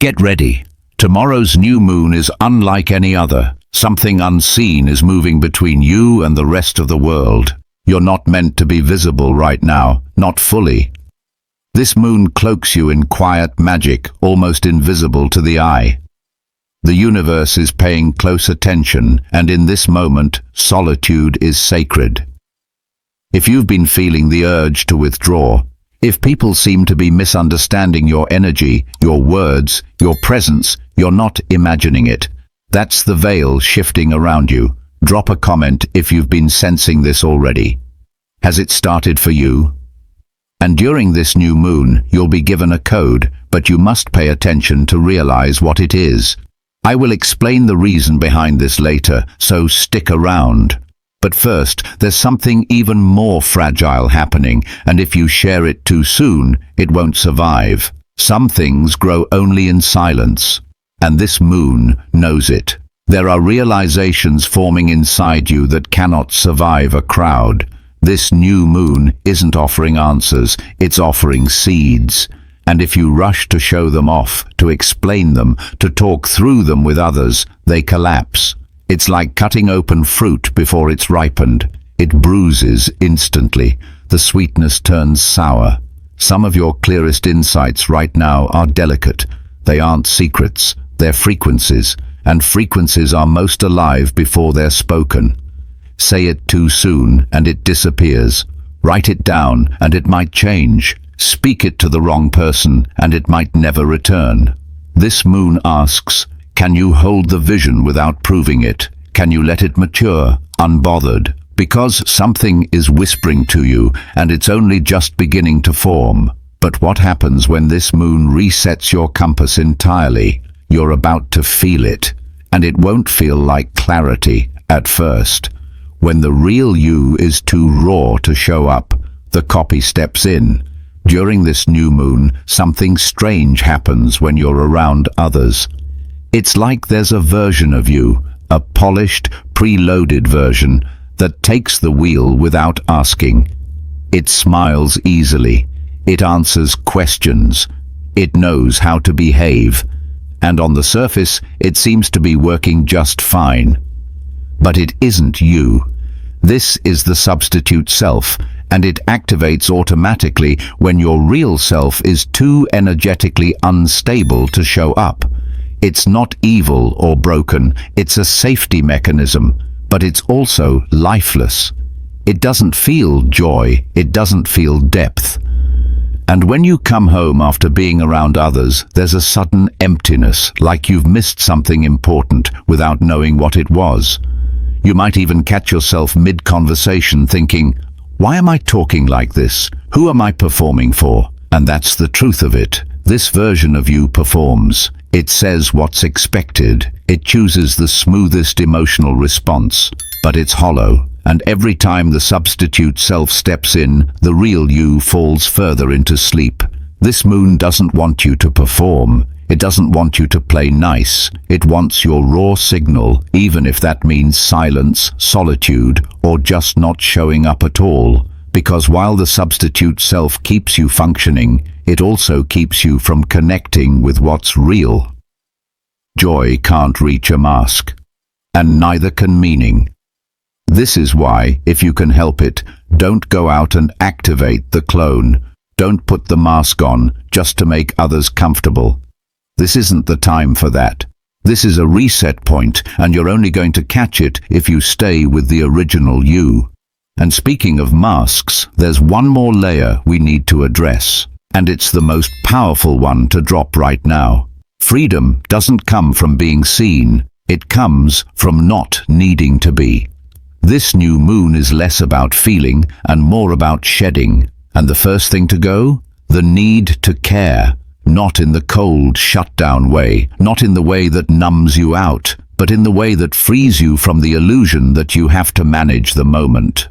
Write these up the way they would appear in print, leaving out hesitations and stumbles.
Get ready. Tomorrow's new moon is unlike any other. Something unseen is moving between you and the rest of the world. You're not meant to be visible right now, not fully. This moon cloaks you in quiet magic, almost invisible to the eye. The universe is paying close attention, and in this moment, solitude is sacred. If you've been feeling the urge to withdraw, if people seem to be misunderstanding your energy, your words, your presence, you're not imagining it. That's the veil shifting around you. Drop a comment if you've been sensing this already. Has it started for you? And during this new moon, you'll be given a code, but you must pay attention to realize what it is. I will explain the reason behind this later, so stick around. But first, there's something even more fragile happening, and if you share it too soon, it won't survive. Some things grow only in silence, and this moon knows it. There are realizations forming inside you that cannot survive a crowd. This new moon isn't offering answers, it's offering seeds. And if you rush to show them off, to explain them, to talk through them with others, they collapse. It's like cutting open fruit before it's ripened. It bruises instantly. The sweetness turns sour. Some of your clearest insights right now are delicate. They aren't secrets, they're frequencies, and frequencies are most alive before they're spoken. Say it too soon and it disappears. Write it down and it might change. Speak it to the wrong person and it might never return. This moon asks, can you hold the vision without proving it? Can you let it mature, unbothered? Because something is whispering to you and it's only just beginning to form. But what happens when this moon resets your compass entirely? You're about to feel it, and it won't feel like clarity at first. When the real you is too raw to show up, the copy steps in. During this new moon, something strange happens when you're around others. It's like there's a version of you, a polished, preloaded version, that takes the wheel without asking. It smiles easily. It answers questions. It knows how to behave. And on the surface, it seems to be working just fine. But it isn't you. This is the substitute self, and it activates automatically when your real self is too energetically unstable to show up. It's not evil or broken, it's a safety mechanism, but it's also lifeless. It doesn't feel joy, it doesn't feel depth. And when you come home after being around others, there's a sudden emptiness, like you've missed something important without knowing what it was. You might even catch yourself mid-conversation thinking, why am I talking like this? Who am I performing for? And that's the truth of it. This version of you performs. It says what's expected. It chooses the smoothest emotional response. But it's hollow. And every time the substitute self steps in, the real you falls further into sleep. This moon doesn't want you to perform. It doesn't want you to play nice. It wants your raw signal, even if that means silence, solitude, or just not showing up at all. Because while the substitute self keeps you functioning, it also keeps you from connecting with what's real. Joy can't reach a mask, and neither can meaning. This is why, if you can help it, don't go out and activate the clone. Don't put the mask on just to make others comfortable. This isn't the time for that. This is a reset point, and you're only going to catch it if you stay with the original you. And speaking of masks, there's one more layer we need to address, and it's the most powerful one to drop right now. Freedom doesn't come from being seen, it comes from not needing to be. This new moon is less about feeling and more about shedding. And the first thing to go? The need to care. Not in the cold, shut-down way, not in the way that numbs you out, but in the way that frees you from the illusion that you have to manage the moment.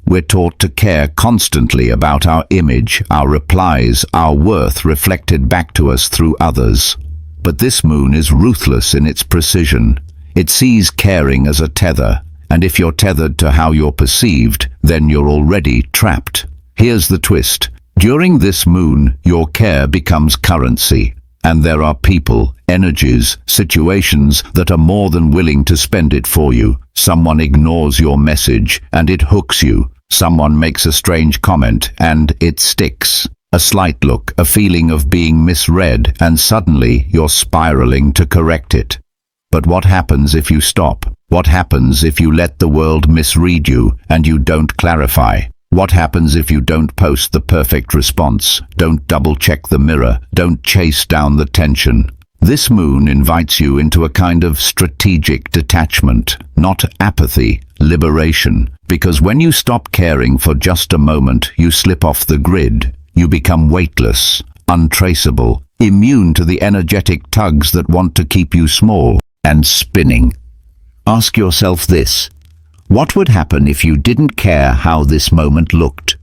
We're taught to care constantly about our image, our replies, our worth reflected back to us through others. But this moon is ruthless in its precision. It sees caring as a tether, and if you're tethered to how you're perceived, then you're already trapped. Here's the twist. During this moon, your care becomes currency. And there are people, energies, situations that are more than willing to spend it for you. Someone ignores your message and it hooks you. Someone makes a strange comment and it sticks. A slight look, a feeling of being misread, and suddenly you're spiraling to correct it. But what happens if you stop? What happens if you let the world misread you and you don't clarify? What happens if you don't post the perfect response, don't double-check the mirror, don't chase down the tension? This moon invites you into a kind of strategic detachment, not apathy, liberation. Because when you stop caring for just a moment, you slip off the grid. You become weightless, untraceable, immune to the energetic tugs that want to keep you small and spinning. Ask yourself this. What would happen if you didn't care how this moment looked?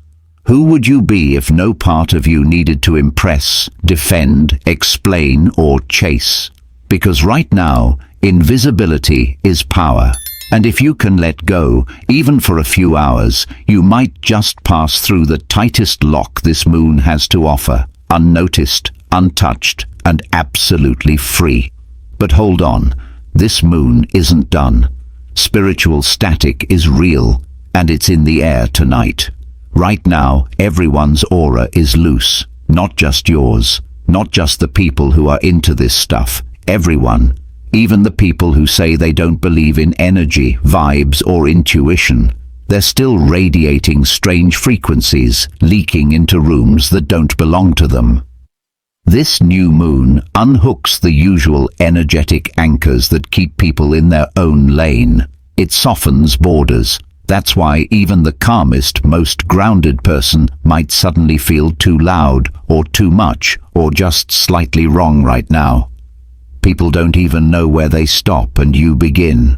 Who would you be if no part of you needed to impress, defend, explain, or chase? Because right now, invisibility is power. And if you can let go, even for a few hours, you might just pass through the tightest lock this moon has to offer, unnoticed, untouched, and absolutely free. But hold on, this moon isn't done. Spiritual static is real, and it's in the air tonight. Right now, everyone's aura is loose. Not just yours, not just the people who are into this stuff. Everyone, even the people who say they don't believe in energy, vibes, or intuition. They're still radiating strange frequencies, leaking into rooms that don't belong to them. This new moon unhooks the usual energetic anchors that keep people in their own lane. It softens borders. That's why even the calmest, most grounded person might suddenly feel too loud, or too much, or just slightly wrong right now. People don't even know where they stop and you begin.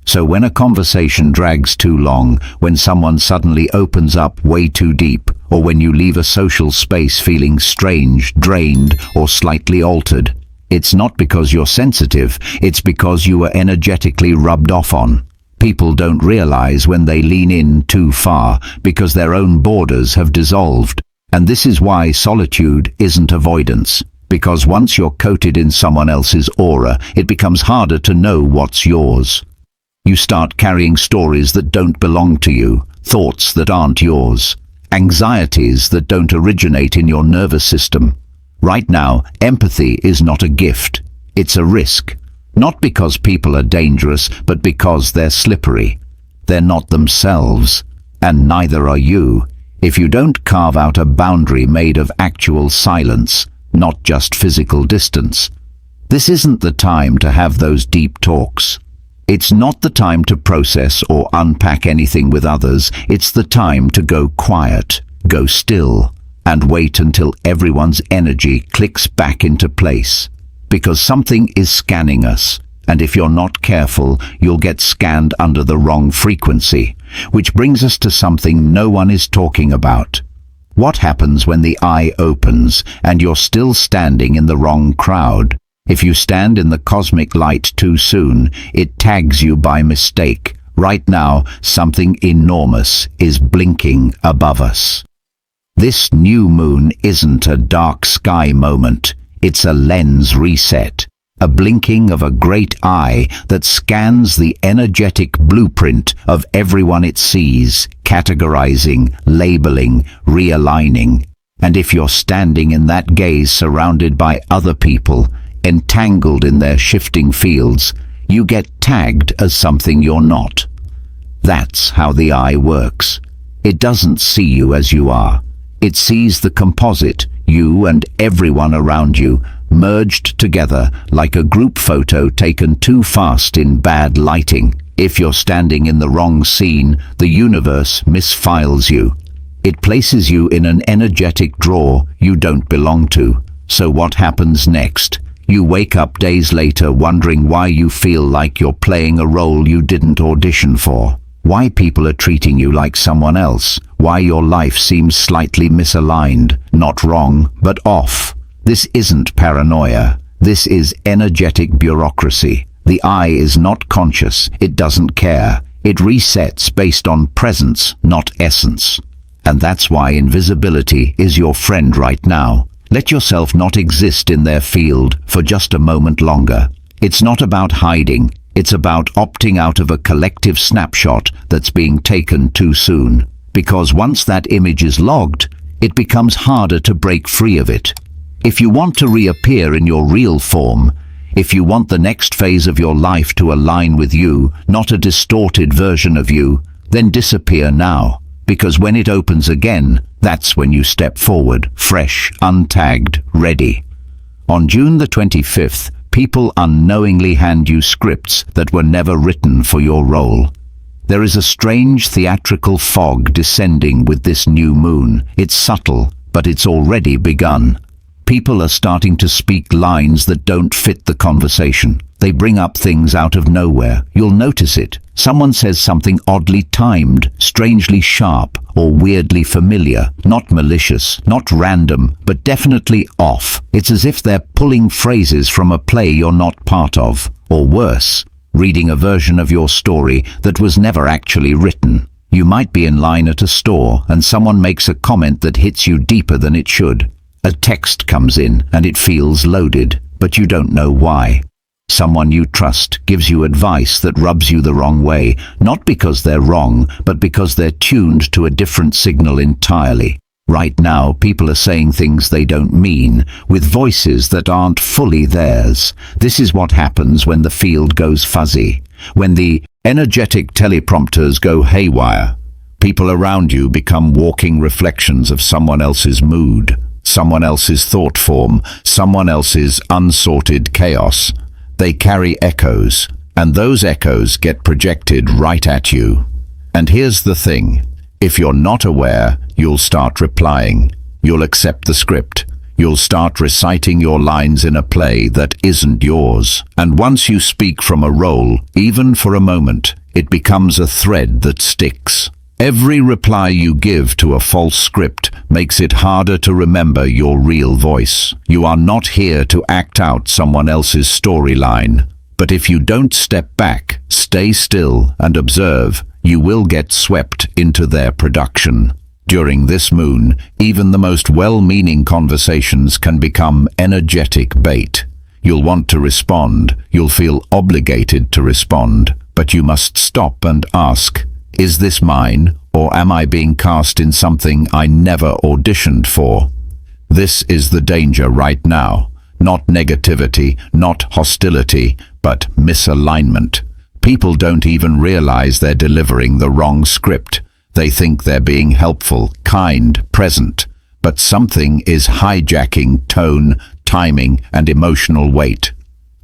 So when a conversation drags too long, when someone suddenly opens up way too deep, or when you leave a social space feeling strange, drained, or slightly altered, it's not because you're sensitive, it's because you were energetically rubbed off on. People don't realize when they lean in too far because their own borders have dissolved. And this is why solitude isn't avoidance. Because once you're coated in someone else's aura, it becomes harder to know what's yours. You start carrying stories that don't belong to you, thoughts that aren't yours, anxieties that don't originate in your nervous system. Right now, empathy is not a gift, it's a risk. Not because people are dangerous, but because they're slippery. They're not themselves, and neither are you, if you don't carve out a boundary made of actual silence, not just physical distance. This isn't the time to have those deep talks. It's not the time to process or unpack anything with others. It's the time to go quiet, go still, and wait until everyone's energy clicks back into place. Because something is scanning us, and if you're not careful, you'll get scanned under the wrong frequency. Which brings us to something no one is talking about. What happens when the eye opens and you're still standing in the wrong crowd? If you stand in the cosmic light too soon, it tags you by mistake. Right now, something enormous is blinking above us. This new moon isn't a dark sky moment. It's a lens reset, a blinking of a great eye that scans the energetic blueprint of everyone it sees, categorizing, labeling, realigning. And if you're standing in that gaze surrounded by other people, entangled in their shifting fields, you get tagged as something you're not. That's how the eye works. It doesn't see you as you are. It sees the composite, you and everyone around you, merged together like a group photo taken too fast in bad lighting. If you're standing in the wrong scene, the universe misfiles you. It places you in an energetic drawer you don't belong to. So what happens next? You wake up days later wondering why you feel like you're playing a role you didn't audition for. Why people are treating you like someone else. Why your life seems slightly misaligned. Not wrong, but off. This isn't paranoia. This is energetic bureaucracy. The eye is not conscious. It doesn't care. It resets based on presence, not essence. And that's why invisibility is your friend right now. Let yourself not exist in their field for just a moment longer. It's not about hiding. It's about opting out of a collective snapshot that's being taken too soon. Because once that image is logged, it becomes harder to break free of it. If you want to reappear in your real form, if you want the next phase of your life to align with you, not a distorted version of you, then disappear now. Because when it opens again, that's when you step forward, fresh, untagged, ready. On June the 25th, people unknowingly hand you scripts that were never written for your role. There is a strange theatrical fog descending with this new moon. It's subtle, but it's already begun. People are starting to speak lines that don't fit the conversation. They bring up things out of nowhere. You'll notice it. Someone says something oddly timed, strangely sharp, or weirdly familiar. Not malicious, not random, but definitely off. It's as if they're pulling phrases from a play you're not part of. Or worse, reading a version of your story that was never actually written. You might be in line at a store, and someone makes a comment that hits you deeper than it should. A text comes in, and it feels loaded, but you don't know why. Someone you trust gives you advice that rubs you the wrong way, not because they're wrong, but because they're tuned to a different signal entirely. Right now, people are saying things they don't mean, with voices that aren't fully theirs. This is what happens when the field goes fuzzy, when the energetic teleprompters go haywire. People around you become walking reflections of someone else's mood, someone else's thought form, someone else's unsorted chaos. They carry echoes, and those echoes get projected right at you. And here's the thing. If you're not aware, you'll start replying. You'll accept the script. You'll start reciting your lines in a play that isn't yours. And once you speak from a role, even for a moment, it becomes a thread that sticks. Every reply you give to a false script makes it harder to remember your real voice. You are not here to act out someone else's storyline. But if you don't step back, stay still, and observe, you will get swept into their production. During this moon, even the most well-meaning conversations can become energetic bait. You'll want to respond, you'll feel obligated to respond, but you must stop and ask, is this mine, or am I being cast in something I never auditioned for? This is the danger right now. Not negativity, not hostility, but misalignment. People don't even realize they're delivering the wrong script. They think they're being helpful, kind, present, but something is hijacking tone, timing, and emotional weight.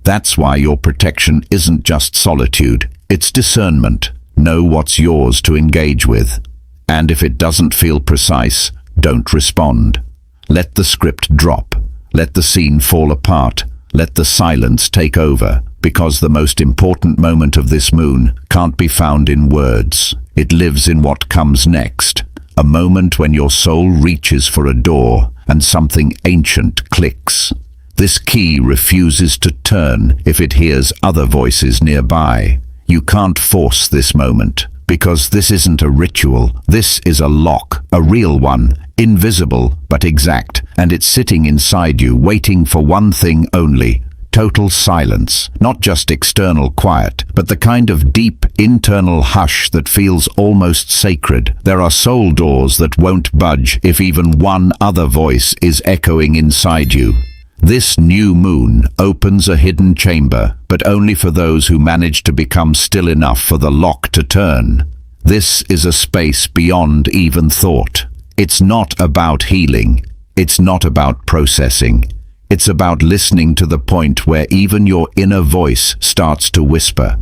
That's why your protection isn't just solitude, it's discernment. Know what's yours to engage with. And if it doesn't feel precise, don't respond. Let the script drop. Let the scene fall apart. Let the silence take over. Because the most important moment of this moon can't be found in words. It lives in what comes next. A moment when your soul reaches for a door and something ancient clicks. This key refuses to turn if it hears other voices nearby. You can't force this moment, because this isn't a ritual. This is a lock, a real one, invisible but exact, and it's sitting inside you waiting for one thing only. Total silence, not just external quiet, but the kind of deep internal hush that feels almost sacred. There are soul doors that won't budge if even one other voice is echoing inside you. This new moon opens a hidden chamber, but only for those who manage to become still enough for the lock to turn. This is a space beyond even thought. It's not about healing. It's not about processing. It's about listening to the point where even your inner voice starts to whisper,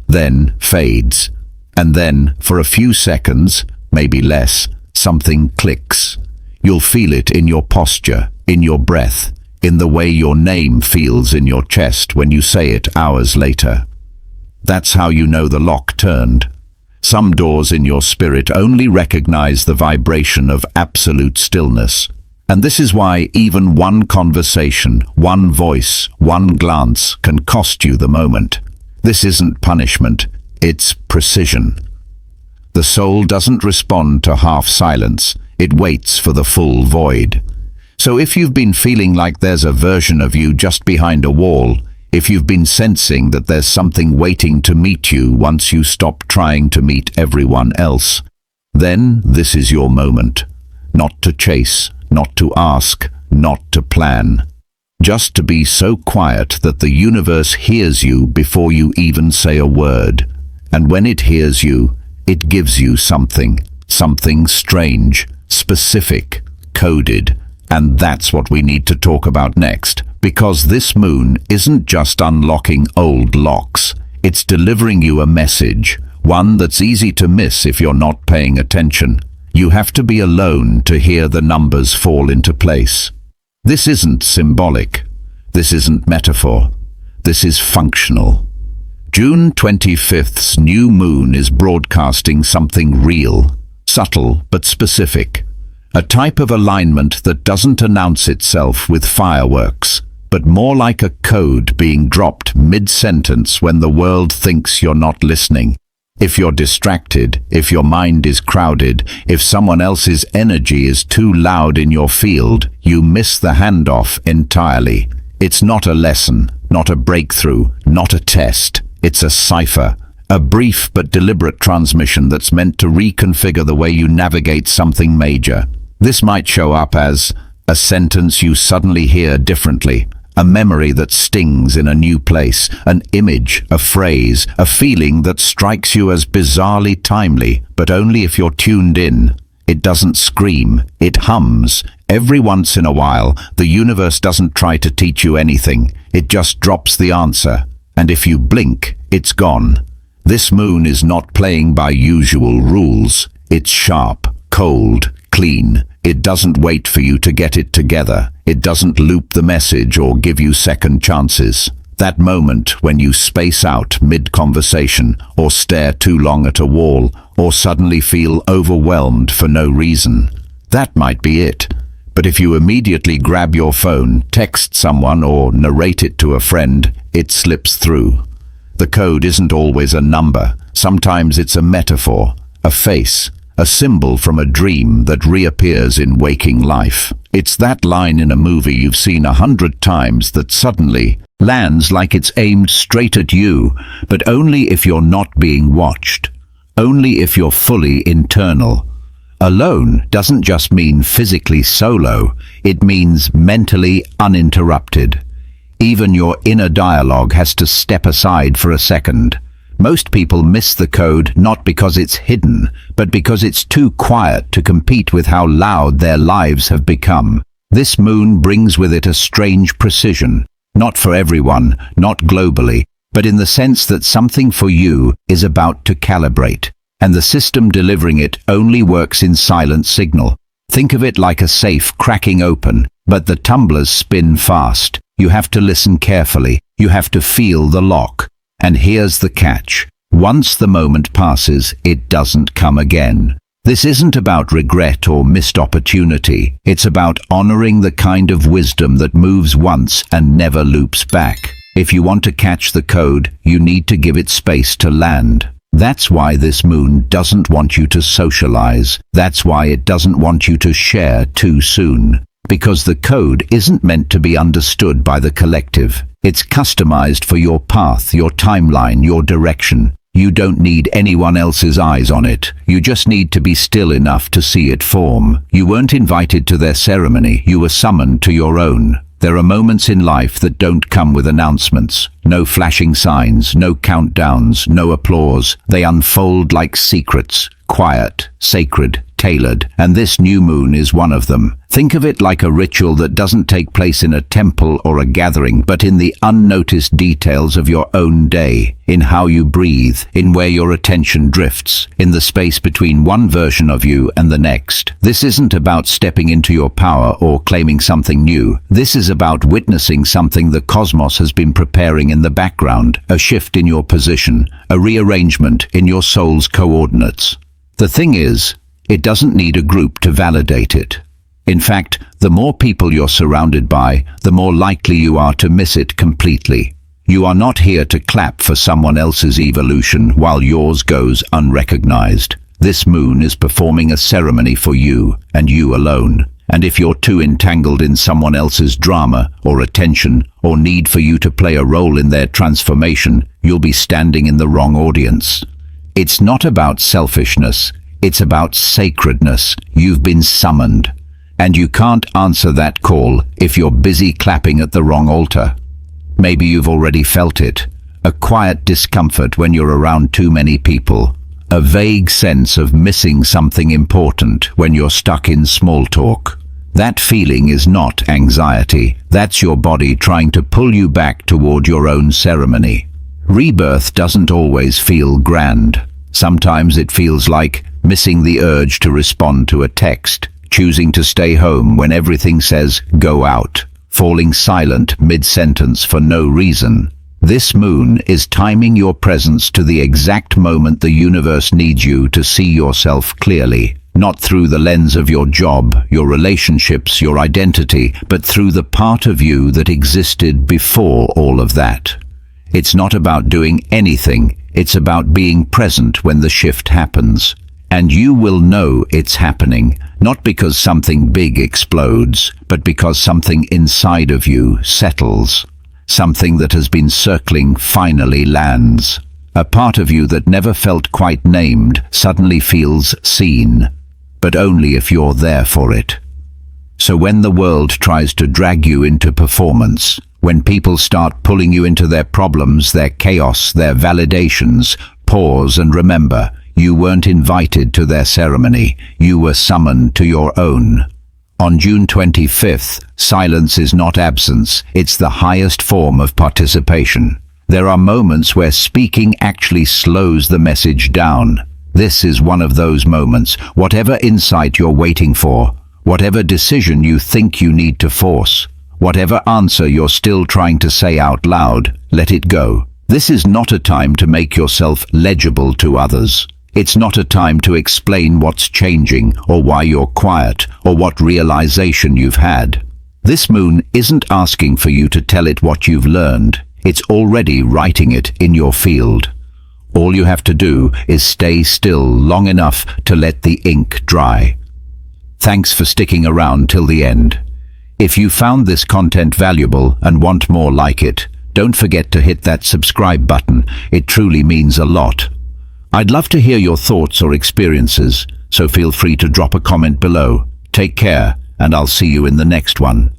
then fades. And then, for a few seconds, maybe less, something clicks. You'll feel it in your posture, in your breath, in the way your name feels in your chest when you say it hours later. That's how you know the lock turned. Some doors in your spirit only recognize the vibration of absolute stillness. And this is why even one conversation, one voice, one glance can cost you the moment. This isn't punishment, it's precision. The soul doesn't respond to half silence, it waits for the full void. So if you've been feeling like there's a version of you just behind a wall, if you've been sensing that there's something waiting to meet you once you stop trying to meet everyone else, then this is your moment. Not to chase, not to ask, not to plan. Just to be so quiet that the universe hears you before you even say a word. And when it hears you, it gives you something strange, specific, coded. And that's what we need to talk about next. Because this moon isn't just unlocking old locks. It's delivering you a message, one that's easy to miss if you're not paying attention. You have to be alone to hear the numbers fall into place. This isn't symbolic. This isn't metaphor. This is functional. June 25th's new moon is broadcasting something real, subtle but specific. A type of alignment that doesn't announce itself with fireworks, but more like a code being dropped mid-sentence when the world thinks you're not listening. If you're distracted, if your mind is crowded, if someone else's energy is too loud in your field, you miss the handoff entirely. It's not a lesson, not a breakthrough, not a test. It's a cipher, a brief but deliberate transmission that's meant to reconfigure the way you navigate something major. This might show up as a sentence you suddenly hear differently, a memory that stings in a new place, an image, a phrase, a feeling that strikes you as bizarrely timely, but only if you're tuned in. It doesn't scream, it hums. Every once in a while, the universe doesn't try to teach you anything, it just drops the answer. And if you blink, it's gone. This moon is not playing by usual rules. It's sharp, cold, clean. It doesn't wait for you to get it together. It doesn't loop the message or give you second chances. That moment when you space out mid-conversation, or stare too long at a wall, or suddenly feel overwhelmed for no reason. That might be it. But if you immediately grab your phone, text someone, or narrate it to a friend, it slips through. The code isn't always a number. Sometimes it's a metaphor, a face, a symbol from a dream that reappears in waking life. It's that line in a movie you've seen 100 times that suddenly lands like it's aimed straight at you, but only if you're not being watched. Only if you're fully internal. Alone doesn't just mean physically solo, it means mentally uninterrupted. Even your inner dialogue has to step aside for a second. Most people miss the code not because it's hidden, but because it's too quiet to compete with how loud their lives have become. This moon brings with it a strange precision, not for everyone, not globally, but in the sense that something for you is about to calibrate, and the system delivering it only works in silent signal. Think of it like a safe cracking open, but the tumblers spin fast. You have to listen carefully, you have to feel the lock. And here's the catch. Once the moment passes, it doesn't come again. This isn't about regret or missed opportunity. It's about honoring the kind of wisdom that moves once and never loops back. If you want to catch the code, you need to give it space to land. That's why this moon doesn't want you to socialize. That's why it doesn't want you to share too soon. Because the code isn't meant to be understood by the collective. It's customized for your path, your timeline, your direction. You don't need anyone else's eyes on it. You just need to be still enough to see it form. You weren't invited to their ceremony. You were summoned to your own. There are moments in life that don't come with announcements. No flashing signs, no countdowns, no applause. They unfold like secrets, quiet, sacred, tailored, and this new moon is one of them. Think of it like a ritual that doesn't take place in a temple or a gathering, but in the unnoticed details of your own day, in how you breathe, in where your attention drifts, in the space between one version of you and the next. This isn't about stepping into your power or claiming something new. This is about witnessing something the cosmos has been preparing in the background, a shift in your position, a rearrangement in your soul's coordinates. The thing is, it doesn't need a group to validate it. In fact, the more people you're surrounded by, the more likely you are to miss it completely. You are not here to clap for someone else's evolution while yours goes unrecognized. This moon is performing a ceremony for you, and you alone. And if you're too entangled in someone else's drama or attention or need for you to play a role in their transformation, you'll be standing in the wrong audience. It's not about selfishness, it's about sacredness. You've been summoned. And you can't answer that call if you're busy clapping at the wrong altar. Maybe you've already felt it. A quiet discomfort when you're around too many people. A vague sense of missing something important when you're stuck in small talk. That feeling is not anxiety. That's your body trying to pull you back toward your own ceremony. Rebirth doesn't always feel grand. Sometimes it feels like missing the urge to respond to a text, choosing to stay home when everything says go out, falling silent mid-sentence for no reason. This moon is timing your presence to the exact moment the universe needs you to see yourself clearly, not through the lens of your job, your relationships, your identity, but through the part of you that existed before all of that. It's not about doing anything, it's about being present when the shift happens. And you will know it's happening, not because something big explodes, but because something inside of you settles. Something that has been circling finally lands. A part of you that never felt quite named suddenly feels seen, but only if you're there for it. So when the world tries to drag you into performance, when people start pulling you into their problems, their chaos, their validations, pause and remember, you weren't invited to their ceremony, you were summoned to your own. On June 25th, silence is not absence, it's the highest form of participation. There are moments where speaking actually slows the message down. This is one of those moments. Whatever insight you're waiting for, whatever decision you think you need to force, whatever answer you're still trying to say out loud, let it go. This is not a time to make yourself legible to others. It's not a time to explain what's changing, or why you're quiet, or what realization you've had. This moon isn't asking for you to tell it what you've learned. It's already writing it in your field. All you have to do is stay still long enough to let the ink dry. Thanks for sticking around till the end. If you found this content valuable and want more like it, don't forget to hit that subscribe button. It truly means a lot. I'd love to hear your thoughts or experiences, so feel free to drop a comment below. Take care, and I'll see you in the next one.